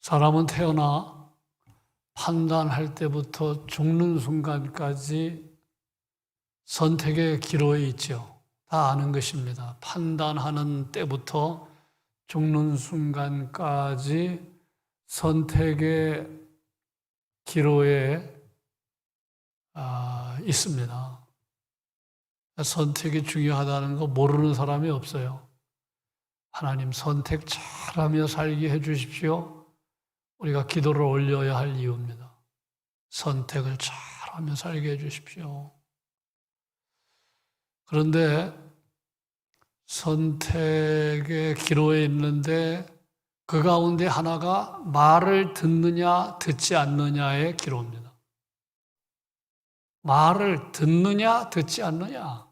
사람은 태어나 판단할 때부터 죽는 순간까지 선택의 기로에 있죠. 다 아는 것입니다. 판단하는 때부터 죽는 순간까지 선택의 기로에 있습니다. 선택이 중요하다는 거 모르는 사람이 없어요. 하나님 선택 잘하며 살게 해주십시오. 우리가 기도를 올려야 할 이유입니다. 선택을 잘하며 살게 해주십시오. 그런데 선택의 기로에 있는데 그 가운데 하나가 말을 듣느냐 듣지 않느냐의 기로입니다. 말을 듣느냐 듣지 않느냐.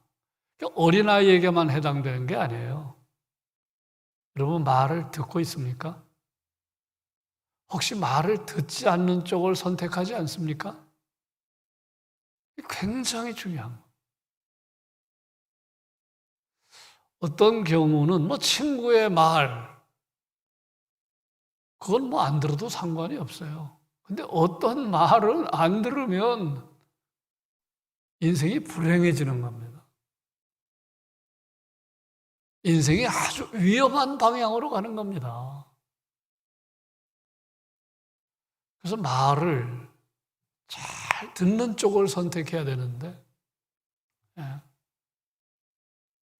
어린아이에게만 해당되는 게 아니에요. 여러분 말을 듣고 있습니까? 혹시 말을 듣지 않는 쪽을 선택하지 않습니까? 굉장히 중요한 거예요. 어떤 경우는 친구의 말, 그건 안 들어도 상관이 없어요. 근데 어떤 말은 안 들으면 인생이 불행해지는 겁니다. 인생이 아주 위험한 방향으로 가는 겁니다. 그래서 말을 잘 듣는 쪽을 선택해야 되는데,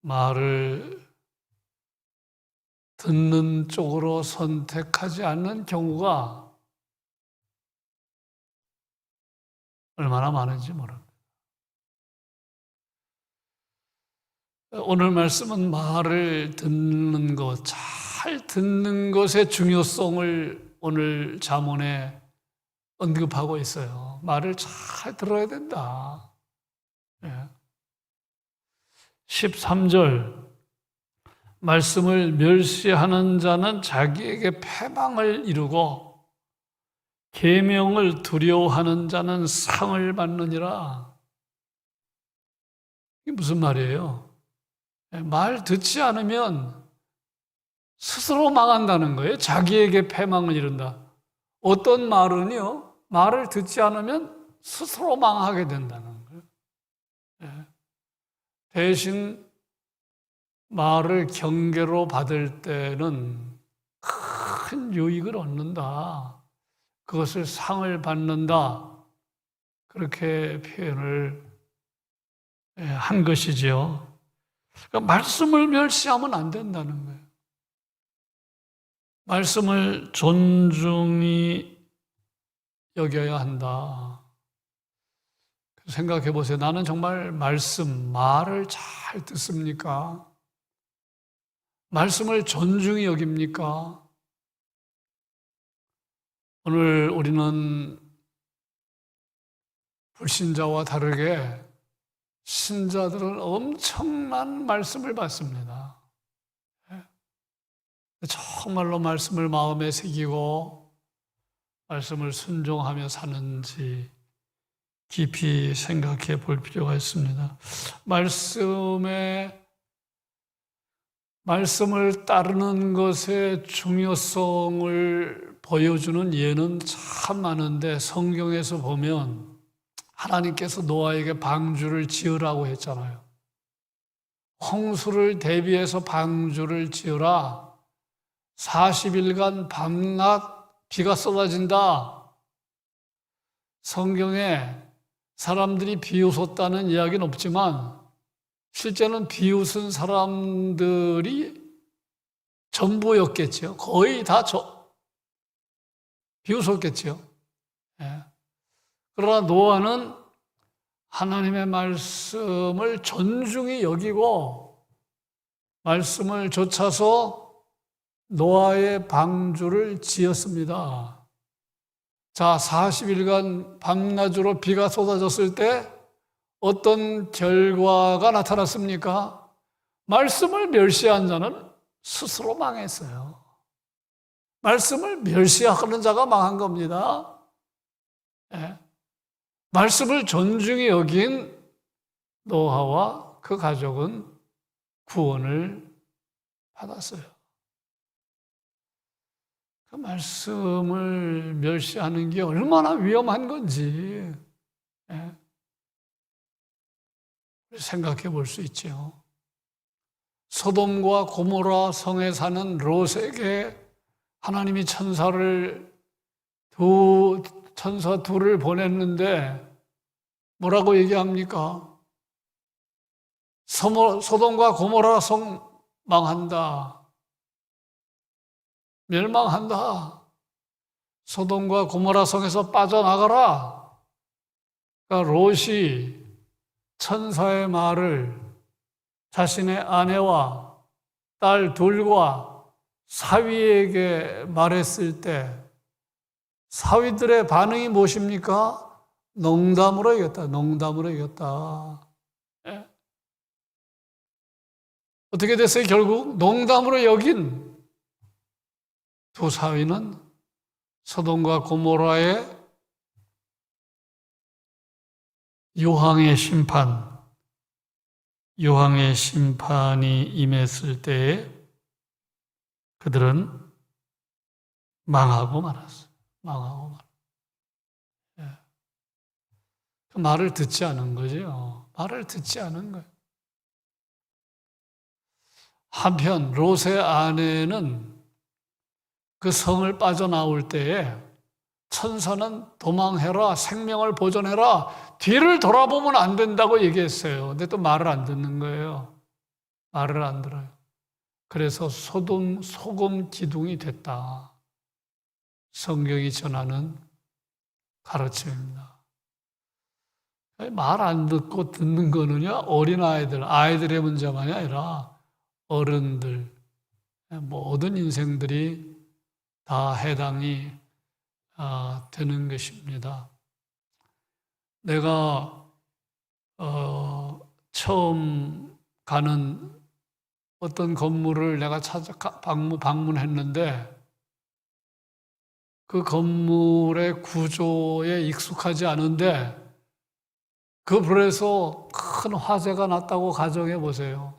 말을 듣는 쪽으로 선택하지 않는 경우가 얼마나 많은지 모릅니다. 오늘 말씀은 말을 듣는 것, 잘 듣는 것의 중요성을 오늘 잠언에 언급하고 있어요. 말을 잘 들어야 된다. 13절 말씀을 멸시하는 자는 자기에게 패망을 이루고 계명을 두려워하는 자는 상을 받느니라. 이게 무슨 말이에요? 말 듣지 않으면 스스로 망한다는 거예요. 자기에게 패망을 이룬다. 어떤 말은요, 말을 듣지 않으면 스스로 망하게 된다는 거예요. 대신 말을 경계로 받을 때는 큰 유익을 얻는다. 그것을 상을 받는다. 그렇게 표현을 한 것이지요. 그러니까 말씀을 멸시하면 안 된다는 거예요. 말씀을 존중히 여겨야 한다. 생각해 보세요. 나는 정말 말을 잘 듣습니까? 말씀을 존중히 여깁니까? 오늘 우리는 불신자와 다르게 신자들은 엄청난 말씀을 받습니다. 정말로 말씀을 마음에 새기고 말씀을 순종하며 사는지 깊이 생각해 볼 필요가 있습니다. 말씀을 따르는 것의 중요성을 보여주는 예는 참 많은데 성경에서 보면 하나님께서 노아에게 방주를 지으라고 했잖아요. 홍수를 대비해서 방주를 지으라. 40일간 밤낮 비가 쏟아진다. 성경에 사람들이 비웃었다는 이야기는 없지만 실제는 비웃은 사람들이 전부였겠죠. 거의 다 비웃었겠죠. 그러나 노아는 하나님의 말씀을 존중히 여기고 말씀을 좇아서 노아의 방주를 지었습니다. 자, 40일간 밤낮으로 비가 쏟아졌을 때 어떤 결과가 나타났습니까? 말씀을 멸시한 자는 스스로 망했어요. 말씀을 멸시하는 자가 망한 겁니다. 말씀을 존중히 여긴 노아와 그 가족은 구원을 받았어요. 그 말씀을 멸시하는 게 얼마나 위험한 건지 생각해 볼 수 있죠. 소돔과 고모라 성에 사는 롯에게 하나님이 천사 둘을 보냈는데 뭐라고 얘기합니까? 소돔과 고모라 성 망한다. 멸망한다. 소돔과 고모라 성에서 빠져나가라. 그러니까 롯이 천사의 말을 자신의 아내와 딸 둘과 사위에게 말했을 때 사위들의 반응이 무엇입니까? 농담으로 이겼다. 농담으로 이겼다. 예? 어떻게 됐어요? 결국 농담으로 여긴 두 사위는 소돔과 고모라의 유황의 심판이 임했을 때에 그들은 망하고 말았어요. 망하고 말았어요. 예. 그 말을 듣지 않은 거죠. 말을 듣지 않은 거예요. 한편 롯의 아내는 그 성을 빠져나올 때에 천사는 도망해라, 생명을 보존해라, 뒤를 돌아보면 안 된다고 얘기했어요. 근데 또 말을 안 듣는 거예요. 말을 안 들어요. 그래서 소금 기둥이 됐다. 성경이 전하는 가르침입니다. 말 안 듣고 듣는 거는요, 아이들의 문제만이 아니라 어른들, 모든 인생들이 다 해당이 되는 것입니다. 내가 처음 가는 어떤 건물을 내가 방문했는데 그 건물의 구조에 익숙하지 않은데 그 불에서 큰 화재가 났다고 가정해 보세요.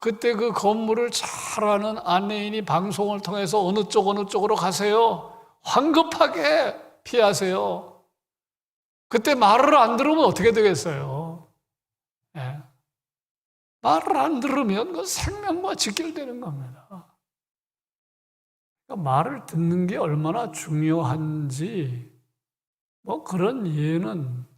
그때 그 건물을 잘 아는 안내인이 방송을 통해서 어느 쪽으로 가세요. 황급하게 피하세요. 그때 말을 안 들으면 어떻게 되겠어요? 예. 말을 안 들으면 그 생명과 직결되는 겁니다. 그러니까 말을 듣는 게 얼마나 중요한지 그런 이해는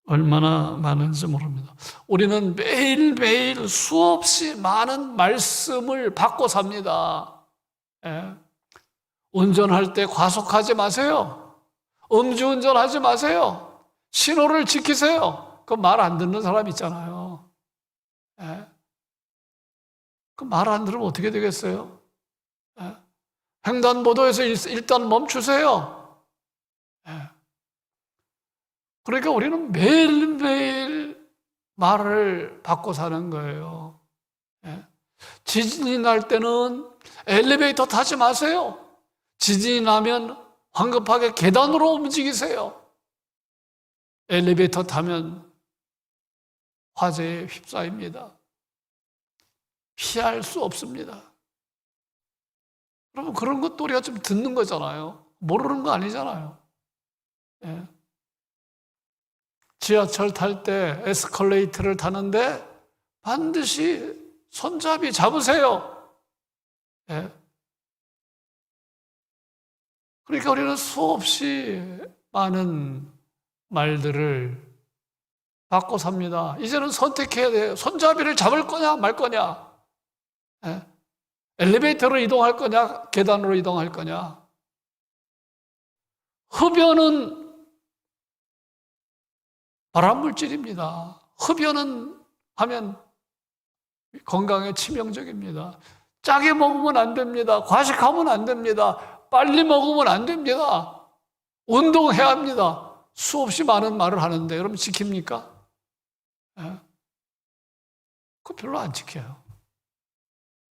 얼마나 많은지 모릅니다. 우리는 매일매일 수없이 많은 말씀을 받고 삽니다. 예. 운전할 때 과속하지 마세요. 음주운전하지 마세요. 신호를 지키세요. 그 말 안 듣는 사람 있잖아요. 예. 그 말 안 들으면 어떻게 되겠어요? 예. 횡단보도에서 일단 멈추세요. 예. 그러니까 우리는 매일매일 말을 받고 사는 거예요. 예. 지진이 날 때는 엘리베이터 타지 마세요. 지진이 나면 황급하게 계단으로 움직이세요. 엘리베이터 타면 화재에 휩싸입니다. 피할 수 없습니다. 여러분, 그런 것도 우리가 좀 듣는 거잖아요. 모르는 거 아니잖아요. 예. 지하철 탈 때 에스컬레이터를 타는데 반드시 손잡이 잡으세요. 예. 그러니까 우리는 수없이 많은 말들을 받고 삽니다. 이제는 선택해야 돼요. 손잡이를 잡을 거냐 말 거냐. 예? 엘리베이터로 이동할 거냐 계단으로 이동할 거냐. 흡연은 발암물질입니다. 흡연은 하면 건강에 치명적입니다. 짜게 먹으면 안 됩니다. 과식하면 안 됩니다. 빨리 먹으면 안 됩니다. 운동해야 합니다. 수없이 많은 말을 하는데 여러분 지킵니까? 예? 그거 별로 안 지켜요.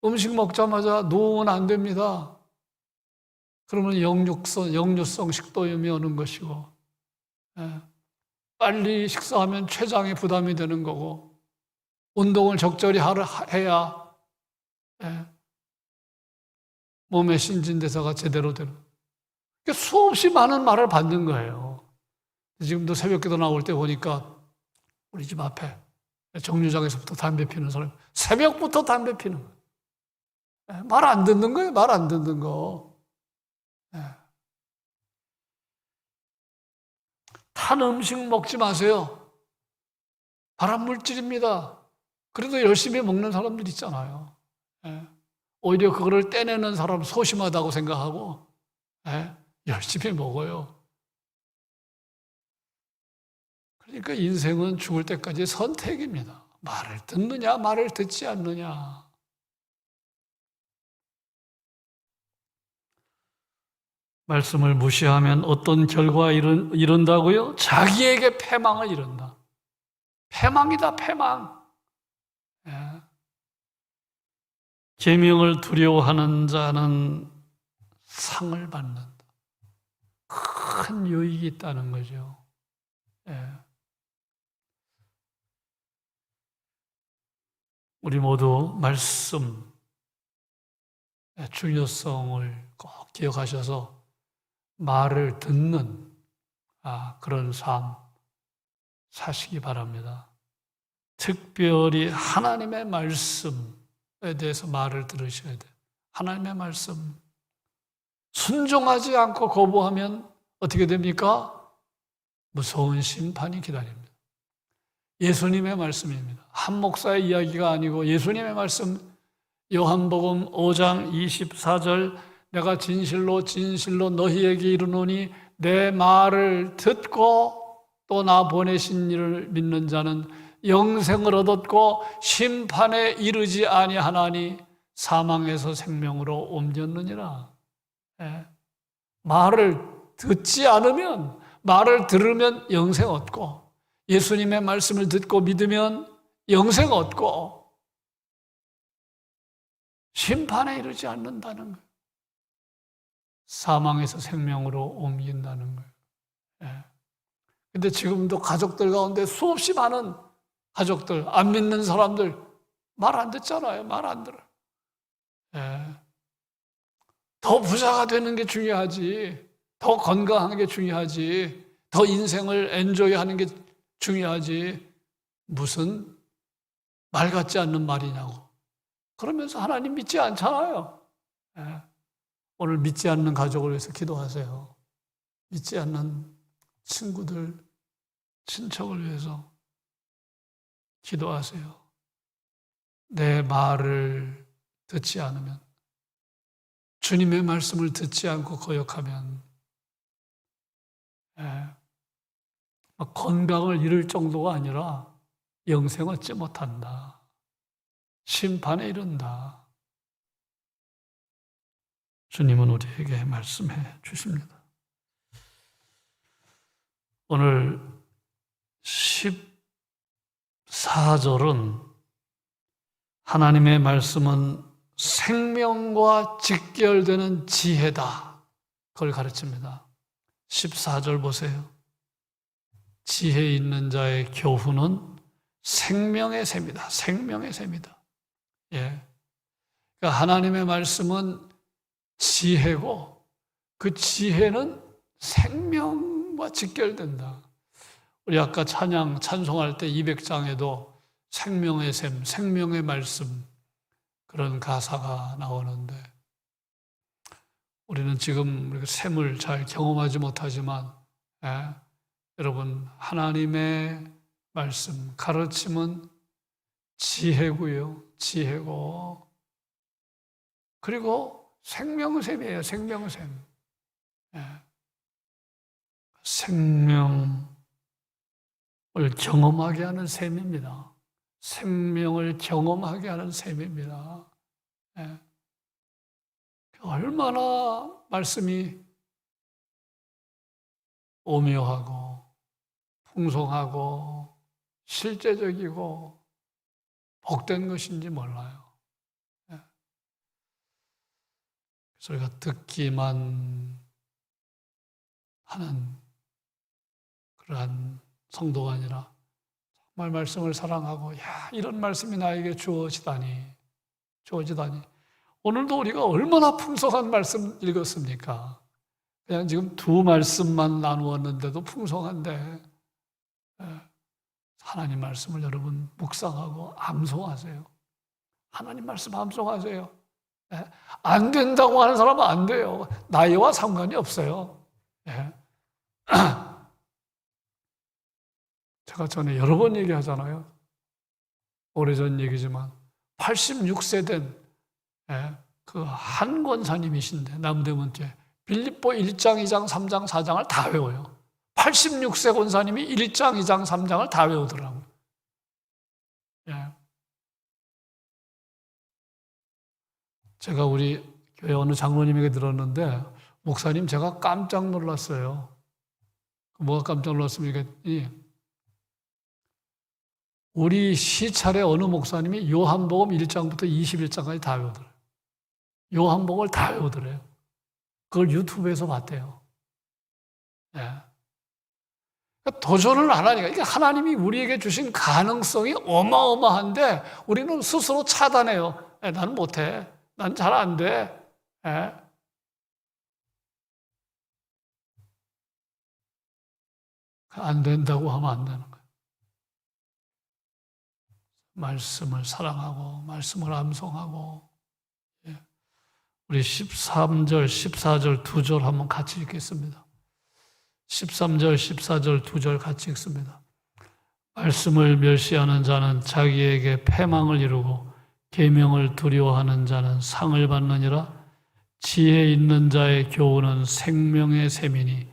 음식 먹자마자 누우면 안 됩니다. 그러면 역류성 식도염이 오는 것이고, 예? 빨리 식사하면 췌장에 부담이 되는 거고, 운동을 적절히 해야, 예? 몸의 신진대사가 제대로 되는. 그러니까 수없이 많은 말을 받는 거예요. 지금도 새벽기도 나올 때 보니까 우리 집 앞에 정류장에서부터 담배 피는 사람, 새벽부터 담배 피는 거예요. 말 안 듣는 거예요, 말 안 듣는 거. 탄 음식 먹지 마세요. 발암물질입니다. 그래도 열심히 먹는 사람들 있잖아요. 오히려 그거를 떼내는 사람 소심하다고 생각하고 열심히 먹어요. 그러니까 인생은 죽을 때까지 선택입니다. 말을 듣느냐, 말을 듣지 않느냐. 말씀을 무시하면 어떤 결과가 이른다고요? 자기에게 패망을 이룬다. 패망이다, 패망. 계명을 두려워하는 자는 상을 받는다. 큰 유익이 있다는 거죠. 우리 모두 말씀 중요성을 꼭 기억하셔서 말을 듣는 그런 삶 사시기 바랍니다. 특별히 하나님의 말씀에 대해서 말을 들으셔야 돼요. 하나님의 말씀. 순종하지 않고 거부하면 어떻게 됩니까? 무서운 심판이 기다립니다. 예수님의 말씀입니다. 한 목사의 이야기가 아니고 예수님의 말씀. 요한복음 5장 24절 내가 진실로 진실로 너희에게 이르노니 내 말을 듣고 또 나 보내신 이를 믿는 자는 영생을 얻었고 심판에 이르지 아니하나니 사망에서 생명으로 옮겼느니라. 말을 듣지 않으면, 말을 들으면 영생 얻고 예수님의 말씀을 듣고 믿으면 영생 얻고 심판에 이르지 않는다는 거예요. 사망에서 생명으로 옮긴다는 거예요. 근데 지금도 가족들 가운데 수없이 많은 가족들, 안 믿는 사람들 말 안 듣잖아요. 말 안 들어요. 더 부자가 되는 게 중요하지, 더 건강한 게 중요하지, 더 인생을 엔조이하는 게 중요하지, 무슨 말 같지 않는 말이냐고. 그러면서 하나님 믿지 않잖아요. 오늘 믿지 않는 가족을 위해서 기도하세요. 믿지 않는 친구들, 친척을 위해서 기도하세요. 내 말을 듣지 않으면, 주님의 말씀을 듣지 않고 거역하면 건강을 잃을 정도가 아니라 영생 얻지 못한다. 심판에 이른다. 주님은 우리에게 말씀해 주십니다. 오늘 14절은 하나님의 말씀은 생명과 직결되는 지혜다. 그걸 가르칩니다. 14절 보세요. 지혜 있는 자의 교훈은 생명의 샘이다. 생명의 샘이다. 그러니까 하나님의 말씀은 지혜고 그 지혜는 생명과 직결된다. 우리 아까 찬송할 때 200장에도 생명의 샘, 생명의 말씀 그런 가사가 나오는데 우리는 지금 샘을 잘 경험하지 못하지만 여러분 하나님의 말씀, 가르침은 지혜고요. 지혜고 그리고 생명의 샘이에요. 생명의 샘. 생명을 경험하게 하는 샘입니다. 생명을 경험하게 하는 셈입니다. 얼마나 말씀이 오묘하고 풍성하고 실제적이고 복된 것인지 몰라요. 그래서 우리가 듣기만 하는 그러한 성도가 아니라 정말 말씀을 사랑하고 이런 말씀이 나에게 주어지다니 오늘도 우리가 얼마나 풍성한 말씀 읽었습니까? 그냥 지금 두 말씀만 나누었는데도 풍성한데, 하나님 말씀을 여러분 묵상하고 암송하세요. 하나님 말씀 암송하세요. 안 된다고 하는 사람은 안 돼요. 나이와 상관이 없어요. 제가 전에 여러 번 얘기하잖아요. 오래전 얘기지만 86세 된 그 한 권사님이신데 남대문교회 빌립보 1장, 2장, 3장, 4장을 다 외워요. 86세 권사님이 1장, 2장, 3장을 다 외우더라고요. 제가 우리 교회 어느 장로님에게 들었는데, 목사님 제가 깜짝 놀랐어요. 뭐가 깜짝 놀랐습니까? 우리 시찰에 어느 목사님이 요한복음 1장부터 21장까지 다 외우더래요. 요한복음을 다 외우더래요. 그걸 유튜브에서 봤대요. 도전을 안 하니까. 이게 하나님이 우리에게 주신 가능성이 어마어마한데 우리는 스스로 차단해요. 나는 못해. 난 잘 안 돼. 안 된다고 하면 안 되는 거예요. 말씀을 사랑하고 말씀을 암송하고. 우리 13절, 14절 두 절 한번 같이 읽겠습니다. 13절, 14절 두 절 같이 읽습니다. 말씀을 멸시하는 자는 자기에게 패망을 이루고 계명을 두려워하는 자는 상을 받느니라. 지혜 있는 자의 교훈은 생명의 샘이니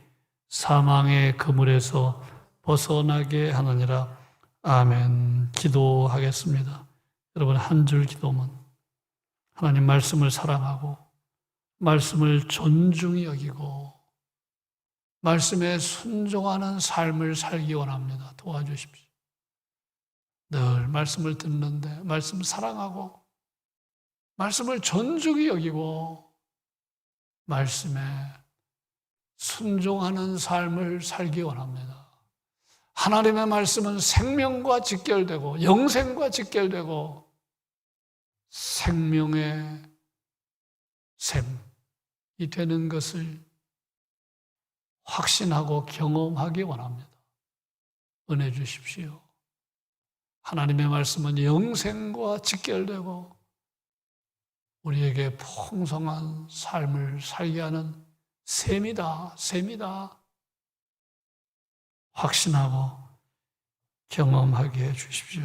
사망의 그물에서 벗어나게 하느니라. 아멘. 기도하겠습니다. 여러분 한 줄 기도문. 하나님 말씀을 사랑하고 말씀을 존중히 여기고 말씀에 순종하는 삶을 살기 원합니다. 도와주십시오. 늘 말씀을 듣는데 말씀 사랑하고 말씀을 존중히 여기고 말씀에 순종하는 삶을 살기 원합니다. 하나님의 말씀은 생명과 직결되고 영생과 직결되고 생명의 샘이 되는 것을 확신하고 경험하기 원합니다. 은혜 주십시오. 하나님의 말씀은 영생과 직결되고 우리에게 풍성한 삶을 살게 하는 샘이다. 확신하고 경험하게 해 주십시오.